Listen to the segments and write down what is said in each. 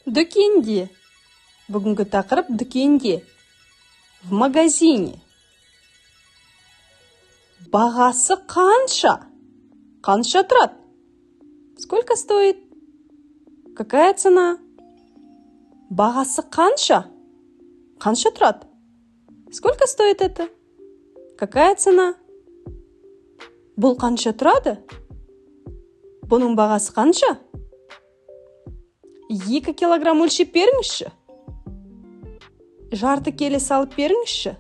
Дүкенде. Бүгінгі тақырып дүкенде. В магазине. Бағасы қанша? Қанша тұрады? Сколько стоит? Какая цена? Бағасы қанша? Қанша тұрады? Сколько стоит это? Какая цена? Бұл қанша тұрады? Бұның бағасы қанша? 2 килограмм өлшеп беріңізші. Жарты келі салып беріңізші.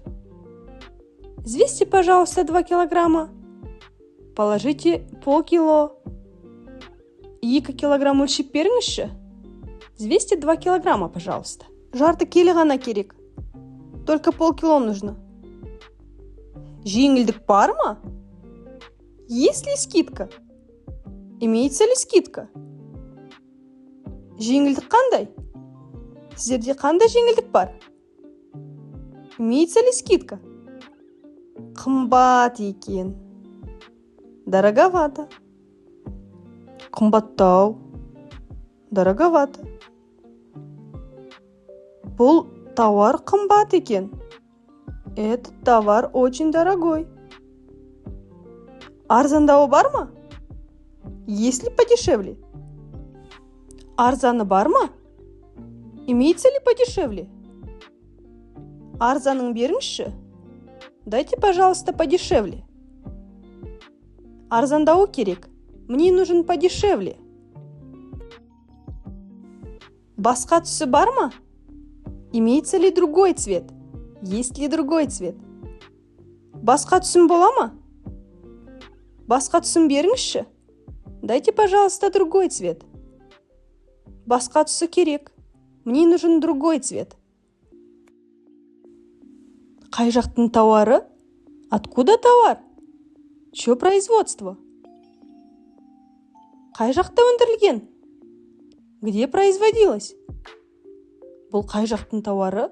Взвесьте, пожалуйста, 2 килограмма. Положите полкило. 2 килограмм өлшеп беріңізші. Взвесьте 2 килограмма, пожалуйста. Жарты келі ғана керек. Только полкило нужно. Жеңілдік бар ма? Есть ли скидка? Имеется ли скидка? Жеңілдік қандай? Сіздерде қандай жеңілдік бар? Имеется ли скидка? Қымбат екен. Дороговато. Қымбаттау. Дороговато. Бұл товар қымбат екен. Этот товар очень дорогой. Арзандауы бар ма? Есть ли подешевле? Арзаны бар ма? Имеется ли подешевле? Арзанын беріңізші. Дайте, пожалуйста, подешевле. Арзандауы керек. Мне нужен подешевле. Басқа түсі бар ма? Имеется ли другой цвет? Есть ли другой цвет? Басқа түсім бола ма? Басқа түсім беріңізші. Дайте, пожалуйста, другой цвет. Басқа түсі керек. Мне нужен другой цвет. Қай жақтың товары? Откуда товар? Чье производство? Қай жақта өндірілген? Где производилось? Бұл қай жақтың товары?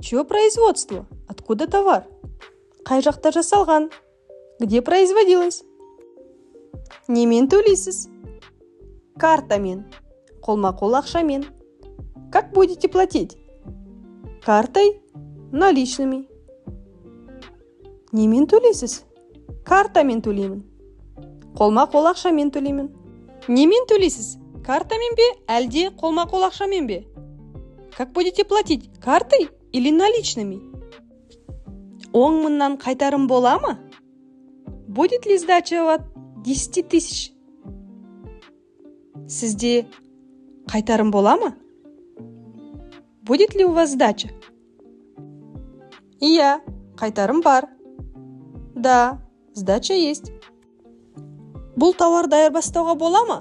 Чье производство? Откуда товар? Қай жақта жасалған? Где производилось? Немен төлейсіз? Картамен. Қолма-қол ақшамен. Как будете платить? Картой? Наличными. Немен төлейсіз? Картамен төлеймін. Қолма-қол ақшамен төлеймін. Немен төлейсіз? Картамен бе, әлде қолма-қол ақшамен бе? Как будете платить? Картой или наличными? 10 мыңнан қайтарым бола ма? Будет ли сдача от 10 тысяч? Сізде қайтарым бола ма? Будет ли у вас сдача? Иә, қайтарым бар. Да, сдача есть. Бұл товарды айырбастауға бола ма?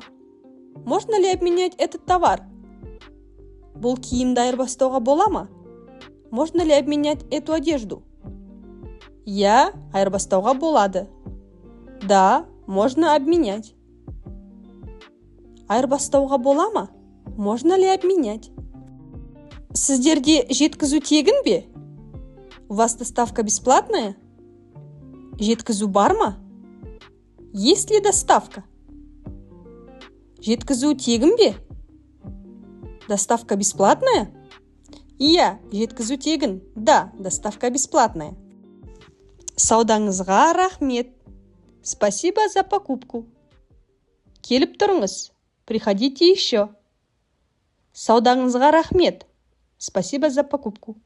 Можно ли обменять этот товар? Бұл киімді айырбастауға бола ма? Можно ли обменять эту одежду? Иә, айырбастауға болады. Да, можно обменять. Айырбастауға бола ма? Можно ли обменять? Сіздерде жеткізу тегін бе? У вас доставка бесплатная? Жеткізу бар ма? Есть ли доставка? Жеткізу тегін бе? Доставка бесплатная? Иә, жеткізу тегін. Да, доставка бесплатная. Саудаңызға рахмет. Спасибо за покупку. Келіп тұрыңыз. Приходите еще. Саудаңызға рахмет. Спасибо за покупку.